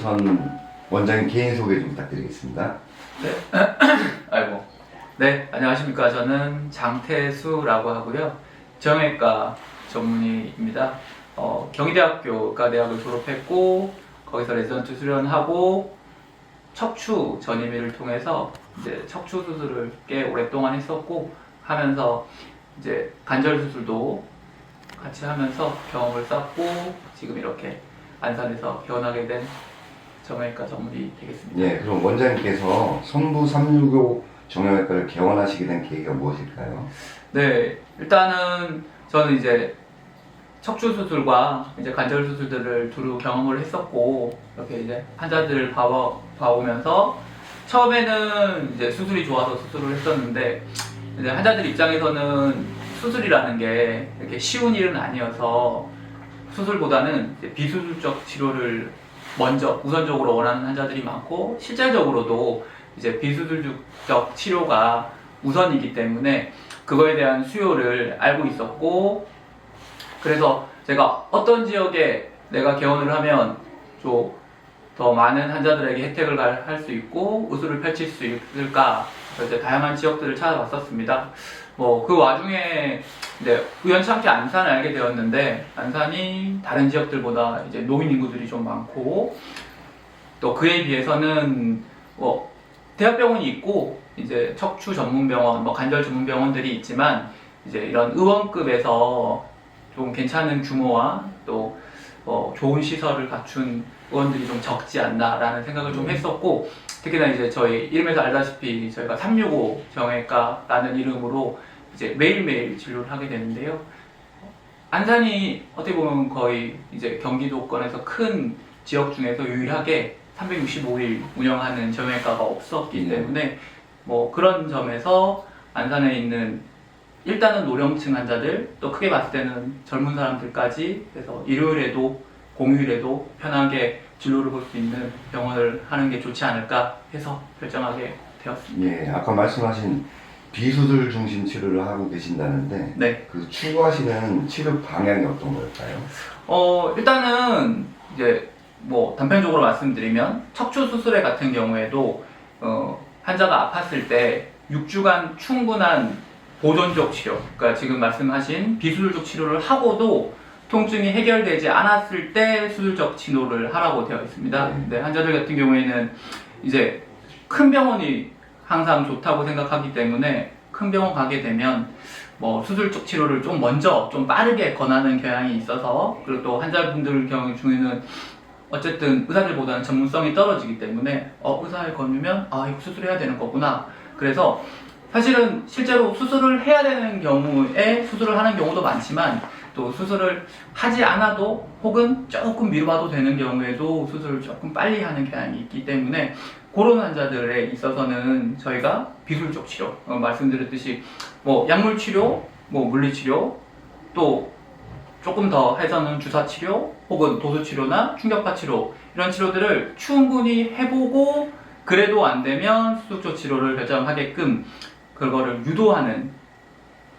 우선 원장님 개인 소개 좀 부탁드리겠습니다. 네. 아이고. 네, 안녕하십니까. 저는 장태수라고 하고요. 정형외과 전문의입니다. 경희대학교 의과대학을 졸업했고 거기서 레지던트 수련하고 척추 전임의를 통해서 이제 척추 수술을 꽤 오랫동안 했었고 하면서 이제 관절 수술도 같이 하면서 경험을 쌓고 지금 이렇게 안산에서 개원하게 된 정형외과 전문의 되겠습니다. 예, 그럼 원장님께서 선부 365 정형외과를 개원하시게 된 계기가 무엇일까요? 네, 일단은 저는 이제 척추 수술과 이제 관절 수술들을 두루 경험을 했었고 이렇게 이제 환자들을 봐오면서 처음에는 이제 수술이 좋아서 수술을 했었는데 이제 환자들 입장에서는 수술이라는 게 이렇게 쉬운 일은 아니어서 수술보다는 이제 비수술적 치료를 먼저 우선적으로 원하는 환자들이 많고 실질적으로도 이제 비수술적 치료가 우선이기 때문에 그거에 대한 수요를 알고 있었고 그래서 제가 어떤 지역에 내가 개원을 하면 좀 더 많은 환자들에게 혜택을 할 수 있고 우수를 펼칠 수 있을까 그래서 이제 다양한 지역들을 찾아봤었습니다. 뭐 그 와중에 이제 우연찮게 안산을 알게 되었는데 안산이 다른 지역들보다 이제 노인 인구들이 좀 많고 또 그에 비해서는 뭐 대학병원이 있고 이제 척추 전문병원, 뭐 관절 전문병원들이 있지만 이제 이런 의원급에서 좀 괜찮은 규모와 또 좋은 시설을 갖춘 의원들이 좀 적지 않나라는 생각을 좀 했었고 특히나 이제 저희 이름에서 알다시피 저희가 365 정형외과라는 이름으로 이제 매일매일 진료를 하게 되는데요. 안산이 어떻게 보면 거의 이제 경기도권에서 큰 지역 중에서 유일하게 365일 운영하는 정형외과가 없었기 때문에 뭐 그런 점에서 안산에 있는 일단은 노령층 환자들 또 크게 봤을 때는 젊은 사람들까지 그래서 일요일에도 공휴일에도 편하게 진료를 볼 수 있는 병원을 하는 게 좋지 않을까 해서 결정하게 되었습니다. 예, 아까 말씀하신 비수술 중심 치료를 하고 계신다는데 네. 그 추구하시는 치료 방향이 어떤 걸까요? 일단은 이제 뭐 단편적으로 말씀드리면 척추 수술에 같은 경우에도 환자가 아팠을 때 6주간 충분한 보존적 치료, 그러니까 지금 말씀하신 비수술적 치료를 하고도 통증이 해결되지 않았을 때 수술적 치료를 하라고 되어 있습니다. 근데 환자들 같은 경우에는 이제 큰 병원이 항상 좋다고 생각하기 때문에 큰 병원 가게 되면 뭐 수술적 치료를 좀 먼저 좀 빠르게 권하는 경향이 있어서 그리고 또 환자분들 경우 중에는 어쨌든 의사들보다는 전문성이 떨어지기 때문에 의사에 권유면 이거 수술해야 되는 거구나. 그래서 사실은 실제로 수술을 해야 되는 경우에 수술을 하는 경우도 많지만 또 수술을 하지 않아도 혹은 조금 미뤄봐도 되는 경우에도 수술을 조금 빨리 하는 경향이 있기 때문에 그런 환자들에 있어서는 저희가 비술적 치료 말씀드렸듯이 뭐 약물 치료, 뭐 물리 치료 또 조금 더 해서는 주사 치료 혹은 도수 치료나 충격파 치료 이런 치료들을 충분히 해보고 그래도 안 되면 수술적 치료를 결정하게끔 그거를 유도하는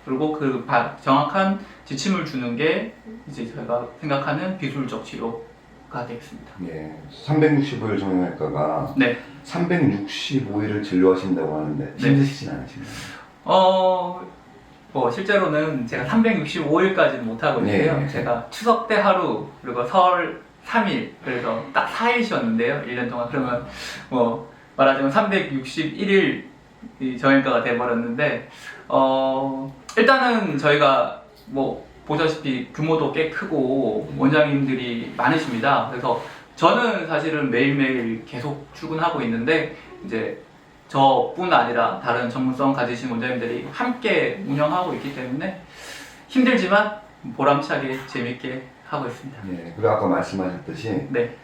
그리고 그 정확한 지침을 주는 게 이제 제가 생각하는 비술적 치료가 되겠습니다. 예, 365일 정형외과가 네. 365일을 진료하신다고 하는데 힘드시진 않으신가요? 뭐 실제로는 제가 365일까지는 못하거든요. 네. 제가 추석 때 하루 그리고 설 3일 그래서 딱 4일 쉬었는데요. 1년 동안 그러면 뭐 말하자면 361일 정형외과가 돼버렸는데 일단은 저희가 뭐 보다시피 규모도 꽤 크고 원장님들이 많으십니다. 그래서 저는 사실은 매일매일 계속 출근하고 있는데 이제 저뿐 아니라 다른 전문성 가지신 원장님들이 함께 운영하고 있기 때문에 힘들지만 보람차게 재밌게 하고 있습니다. 네, 그리고 아까 말씀하셨듯이 네.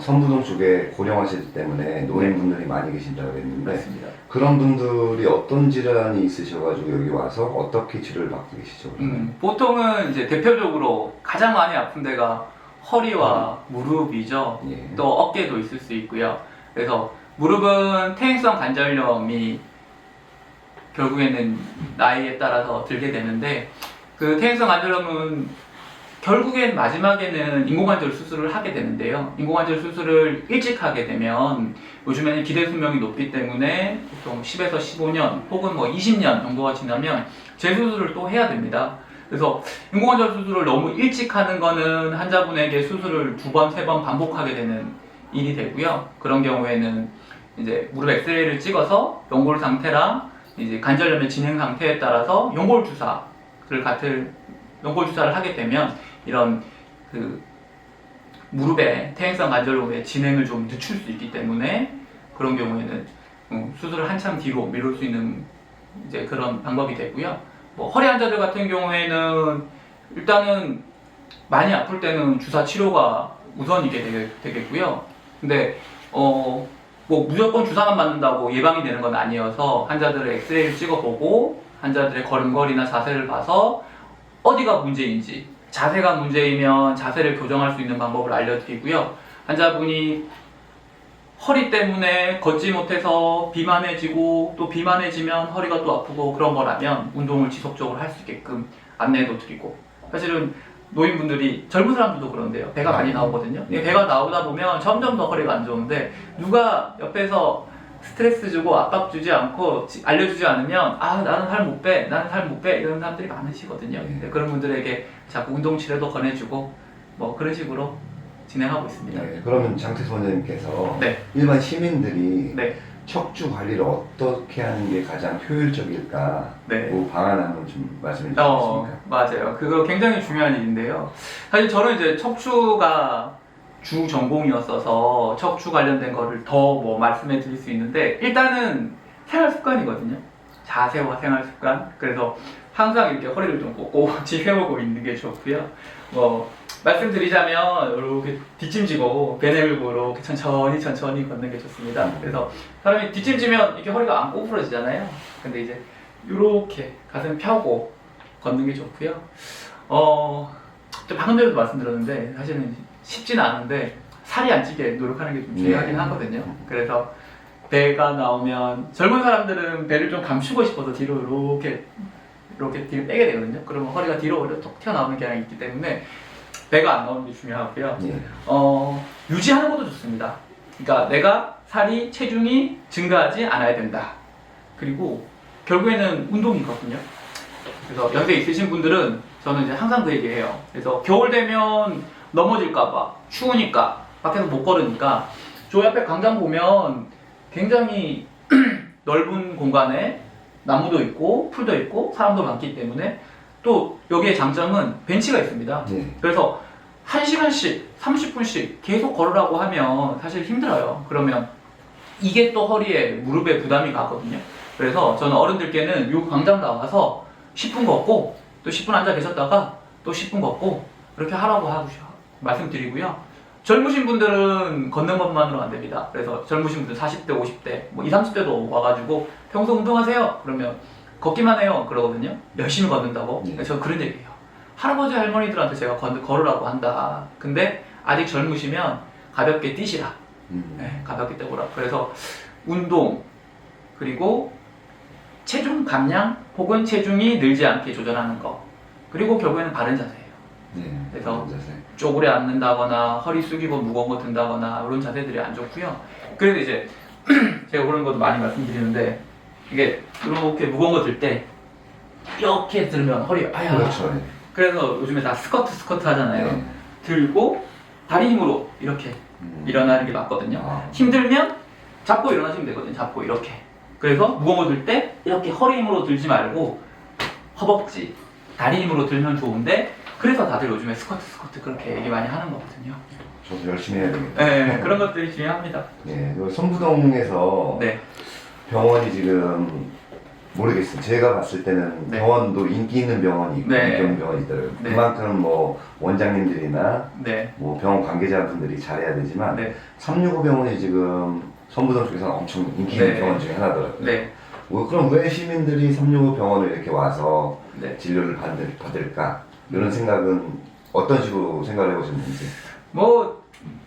선부동 쪽에 고령화시대 때문에 노인분들이 많이 계신다고 했는데 맞습니다. 그런 분들이 어떤 질환이 있으셔가지고 여기 와서 어떻게 치료를 받고 계시죠? 보통은 이제 대표적으로 가장 많이 아픈 데가 허리와 무릎이죠. 예. 또 어깨도 있을 수 있고요. 그래서 무릎은 퇴행성 관절염이 결국에는 나이에 따라서 들게 되는데 그 퇴행성 관절염은 결국엔 마지막에는 인공관절 수술을 하게 되는데요. 인공관절 수술을 일찍 하게 되면 요즘에는 기대 수명이 높기 때문에 보통 10에서 15년 혹은 뭐 20년 정도가 지나면 재수술을 또 해야 됩니다. 그래서 인공관절 수술을 너무 일찍 하는 거는 환자분에게 수술을 2번, 3번 반복하게 되는 일이 되고요. 그런 경우에는 이제 무릎 엑스레이를 찍어서 연골 상태랑 이제 관절염의 진행 상태에 따라서 연골 주사를 하게 되면 이런 그 무릎의 퇴행성 관절염의 진행을 좀 늦출 수 있기 때문에 그런 경우에는 수술을 한참 뒤로 미룰 수 있는 이제 그런 방법이 되고요. 뭐 허리 환자들 같은 경우에는 일단은 많이 아플 때는 주사 치료가 우선이게 되겠고요. 근데 뭐 무조건 주사만 맞는다고 예방이 되는 건 아니어서 환자들의 엑스레이를 찍어보고 환자들의 걸음걸이나 자세를 봐서 어디가 문제인지, 자세가 문제이면 자세를 교정할 수 있는 방법을 알려드리고요. 환자분이 허리 때문에 걷지 못해서 비만해지고 또 비만해지면 허리가 또 아프고 그런 거라면 운동을 지속적으로 할 수 있게끔 안내도 드리고, 사실은 노인분들이, 젊은 사람들도 그런데요, 배가 많이 나오거든요. 배가 나오다 보면 점점 더 허리가 안 좋은데 누가 옆에서 스트레스 주고 압박 주지 않고 알려주지 않으면 나는 살 못 빼, 나는 살 못 빼 이런 사람들이 많으시거든요. 그런 분들에게 자꾸 운동 치료도 권해주고 뭐 그런 식으로 진행하고 있습니다. 네, 그러면 장태수 원장님께서 네. 일반 시민들이 네. 척추 관리를 어떻게 하는 게 가장 효율적일까? 네. 그 방안 한번 좀 말씀해 주시겠습니까? 맞아요. 그거 굉장히 중요한 일인데요. 사실 저는 이제 척추가 주 전공이었어서 척추 관련된 거를 더 뭐 말씀해 드릴 수 있는데, 일단은 생활 습관이거든요. 자세와 생활 습관. 그래서 항상 이렇게 허리를 좀 꼿꼿이 세우고 있는 게 좋고요. 뭐 말씀드리자면 이렇게 뒷짐지고 배 내밀고 이렇게 천천히 걷는 게 좋습니다. 그래서 사람이 뒷짐지면 이렇게 허리가 안 꼬부러지잖아요. 근데 이제 이렇게 가슴 펴고 걷는 게 좋고요. 방금 전에도 말씀드렸는데 사실은 쉽진 않은데 살이 안 찌게 노력하는 게 좀 중요하긴 하거든요. 그래서 배가 나오면 젊은 사람들은 배를 좀 감추고 싶어서 뒤로 이렇게 뒤로 빼게 되거든요. 그러면 허리가 뒤로 톡 튀어나오는 경향이 있기 때문에 배가 안 나오는 게 중요하고요. 유지하는 것도 좋습니다. 그러니까 내가 체중이 증가하지 않아야 된다. 그리고 결국에는 운동이거든요. 그래서 연세 있으신 분들은 저는 이제 항상 그 얘기해요. 그래서 겨울 되면 넘어질까봐, 추우니까 밖에서 못 걸으니까 저 옆에 광장 보면 굉장히 넓은 공간에 나무도 있고 풀도 있고 사람도 많기 때문에 또 여기에 장점은 벤치가 있습니다. 그래서 1시간씩 30분씩 계속 걸으라고 하면 사실 힘들어요. 그러면 이게 또 허리에 무릎에 부담이 가거든요. 그래서 저는 어른들께는 이 광장 나와서 10분 걷고 또 10분 앉아 계셨다가 또 10분 걷고 이렇게 하라고 말씀드리고요. 젊으신 분들은 걷는 것만으로 안 됩니다. 그래서 젊으신 분들 40대, 50대, 뭐 20, 30대도 와가지고 평소 운동하세요? 그러면 걷기만 해요. 그러거든요. 열심히 걷는다고. 저는 그런 얘기해요. 할아버지, 할머니들한테 제가 걸으라고 한다. 근데 아직 젊으시면 가볍게 뛰시라. 가볍게 뛰고라. 그래서 운동, 그리고 체중 감량 혹은 체중이 늘지 않게 조절하는 거. 그리고 결국에는 바른 자세예요. 그래서 쪼그려 앉는다거나 허리 숙이고 무거운 거 든다거나 이런 자세들이 안 좋고요. 그래서 이제 제가 그런 것도 많이 말씀드리는데, 이게 이렇게 무거운 거 들 때 이렇게 들면 허리 그렇죠. 그래서 요즘에 다 스쿼트 하잖아요. 들고 다리 힘으로 이렇게 일어나는 게 맞거든요. 힘들면 잡고 일어나시면 되거든요. 잡고 이렇게. 그래서 무거운 거 들 때 이렇게 허리 힘으로 들지 말고 허벅지, 다리 힘으로 들면 좋은데, 그래서 다들 요즘에 스쿼트 그렇게 얘기 많이 하는 거거든요. 저도 열심히 해야 되겠다. 네, 그런 것들이 중요합니다. 선부동에서 병원이 지금 모르겠어요. 제가 봤을 때는 병원도 인기 있는 병원이 있고 인기 없는 병원이 있더라고요. 그만큼 뭐 원장님들이나 뭐 병원 관계자분들이 잘해야 되지만 365 병원이 지금 선부동 쪽에서는 엄청 인기 있는 병원 중에 하나더라고요. 그럼 왜 시민들이 365 병원을 이렇게 와서 진료를 받을까? 이런 생각은 어떤 식으로 생각을 해보셨는지? 뭐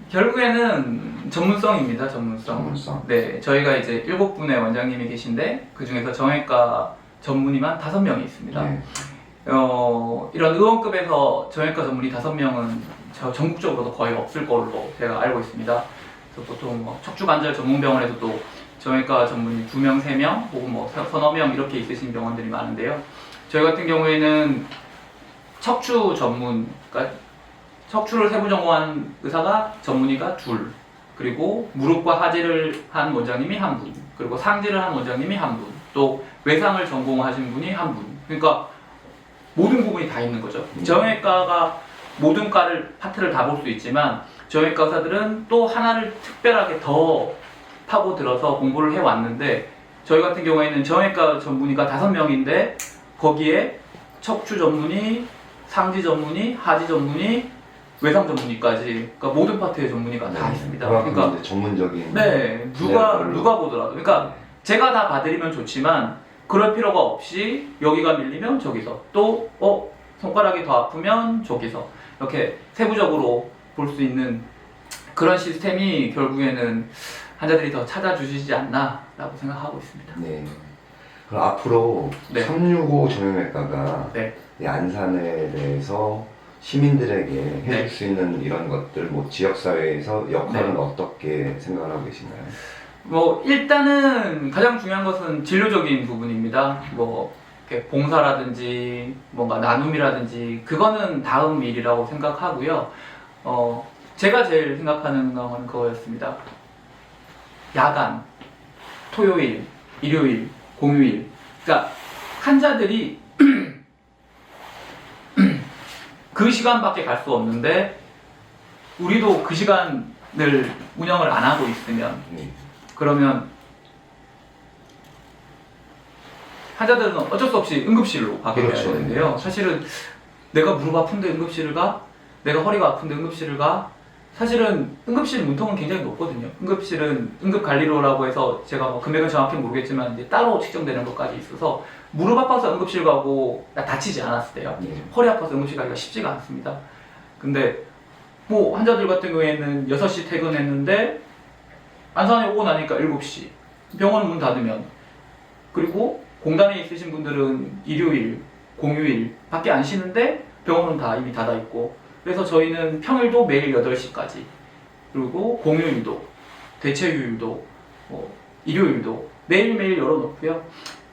결국에는 전문성입니다. 전문성. 네, 저희가 이제 7분의 원장님이 계신데 그 중에서 정형외과 전문의만 5명이 있습니다. 이런 의원급에서 정형외과 전문의 5명은 전국적으로도 거의 없을 걸로 제가 알고 있습니다. 그래서 보통 뭐 척추관절 전문병원에도 또 정형외과 전문의 2명, 3명, 혹은 뭐 서너 명 이렇게 있으신 병원들이 많은데요. 저희 같은 경우에는 척추 전문, 그러니까 척추를 세부 전공한 의사가 전문의가 2, 그리고 무릎과 하지를 한 원장님이 1분, 그리고 상지를 한 원장님이 1분, 또 외상을 전공하신 분이 1분. 그러니까 모든 부분이 다 있는 거죠. 정형외과가 모든 과를 파트를 다 볼 수 있지만 정형외과 의사들은 또 하나를 특별하게 더 파고들어서 공부를 해왔는데, 저희 같은 경우에는 정형외과 전문의가 5명인데 거기에 척추 전문의, 상지 전문의, 하지 전문의, 외상 전문의까지, 그러니까 모든 파트의 전문의가 다 있습니다. 그러니까 전문적인 누가 보더라도, 그러니까 제가 다 봐드리면 좋지만 그럴 필요가 없이 여기가 밀리면 저기서, 또 손가락이 더 아프면 저기서, 이렇게 세부적으로 볼 수 있는 그런 시스템이 결국에는 환자들이 더 찾아주시지 않나라고 생각하고 있습니다. 네. 그럼 앞으로 365 정형외과가 이 안산에 대해서 시민들에게 해줄 수 있는 이런 것들, 뭐 지역사회에서 역할은 어떻게 생각을 하고 계신가요? 뭐 일단은 가장 중요한 것은 진료적인 부분입니다. 뭐 이렇게 봉사라든지 뭔가 나눔이라든지 그거는 다음 일이라고 생각하고요. 제가 제일 생각하는 건 그거였습니다. 야간, 토요일, 일요일, 공휴일. 그러니까 환자들이 그 시간밖에 갈 수 없는데 우리도 그 시간을 운영을 안 하고 있으면, 그러면 환자들은 어쩔 수 없이 응급실로 가게 돼야 되는데요. 사실은 내가 무릎 아픈데 응급실을 가? 내가 허리가 아픈데 응급실을 가? 사실은 응급실 문통은 굉장히 높거든요. 응급실은 응급관리로라고 해서 제가 뭐 금액은 정확히 모르겠지만 이제 따로 측정되는 것까지 있어서 무릎 아파서 응급실 가고 다치지 않았을 때요. 허리 아파서 응급실 가기가 쉽지가 않습니다. 근데 뭐 환자들 같은 경우에는 6시 퇴근했는데 안산에 오고 나니까 7시, 병원 문 닫으면, 그리고 공단에 있으신 분들은 일요일, 공휴일 밖에 안 쉬는데 병원은 다 이미 닫아 있고, 그래서 저희는 평일도 매일 8시까지, 그리고 공휴일도, 대체휴일도, 일요일도 매일매일 열어놓고요.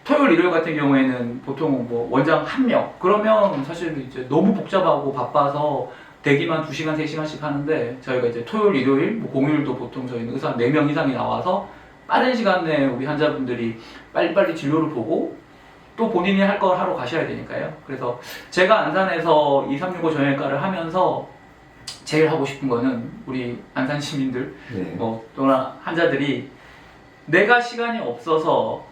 토요일, 일요일 같은 경우에는 보통 뭐 원장 1명, 그러면 사실 이제 너무 복잡하고 바빠서 대기만 2시간, 3시간씩 하는데, 저희가 이제 토요일, 일요일, 뭐 공휴일도 보통 저희는 의사 4명 이상이 나와서 빠른 시간 내에 우리 환자분들이 빨리빨리 진료를 보고 또 본인이 할 걸 하러 가셔야 되니까요. 그래서 제가 안산에서 2365 정형외과를 하면서 제일 하고 싶은 거는 우리 안산 시민들, 또나 환자들이 내가 시간이 없어서,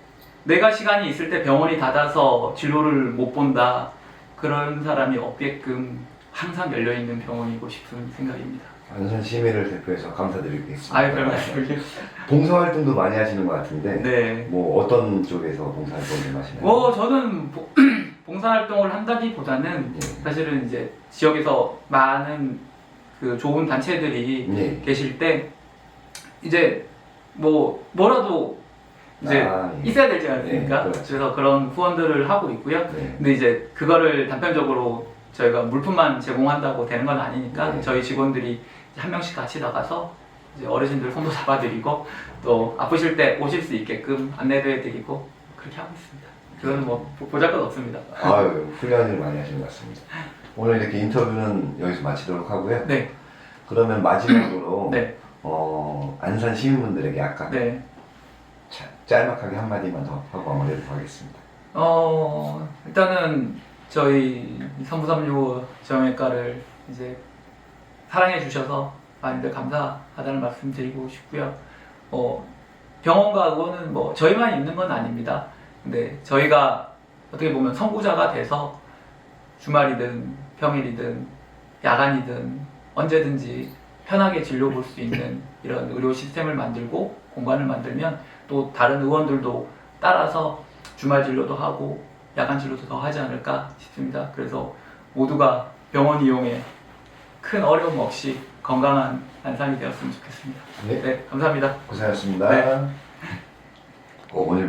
내가 시간이 있을 때 병원이 닫아서 진료를 못 본다, 그런 사람이 없게끔 항상 열려있는 병원이고 싶은 생각입니다. 안산 시민을 대표해서 감사드리겠습니다. 아유, 별 말씀을요. 봉사활동도 많이 하시는 것 같은데, 뭐 어떤 쪽에서 봉사활동을 좀 하시나요? 저는 봉사활동을 한다기보다는 사실은 이제 지역에서 많은 그 좋은 단체들이 계실 때 이제 뭐라도 이제 있어야 되지 않습니까? 그래서 그런 후원들을 하고 있고요. 근데 이제 그거를 단편적으로 저희가 물품만 제공한다고 되는 건 아니니까 저희 직원들이 한 명씩 같이 나가서 이제 어르신들 손도 잡아드리고, 또 아프실 때 오실 수 있게끔 안내도 해드리고 그렇게 하고 있습니다. 그거는 뭐 보잘것 없습니다. 아유, 훌륭한 일 많이 하시는 것 같습니다. 오늘 이렇게 인터뷰는 여기서 마치도록 하고요. 그러면 마지막으로 안산 시민분들에게 아까 짤막하게 한마디만 더 하고 마무리를 하겠습니다. 일단은 저희 39365 정형외과를 이제 사랑해 주셔서 많이들 감사하다는 말씀 드리고 싶고요. 병원과 의원은 뭐 저희만 있는 건 아닙니다. 근데 저희가 어떻게 보면 선구자가 돼서 주말이든 평일이든 야간이든 언제든지 편하게 진료 볼 수 있는 이런 의료 시스템을 만들고 공간을 만들면 또 다른 의원들도 따라서 주말 진료도 하고 야간 진료도 더 하지 않을까 싶습니다. 그래서 모두가 병원 이용에 큰 어려움 없이 건강한 안산이 되었으면 좋겠습니다. 감사합니다. 고생하셨습니다. 오늘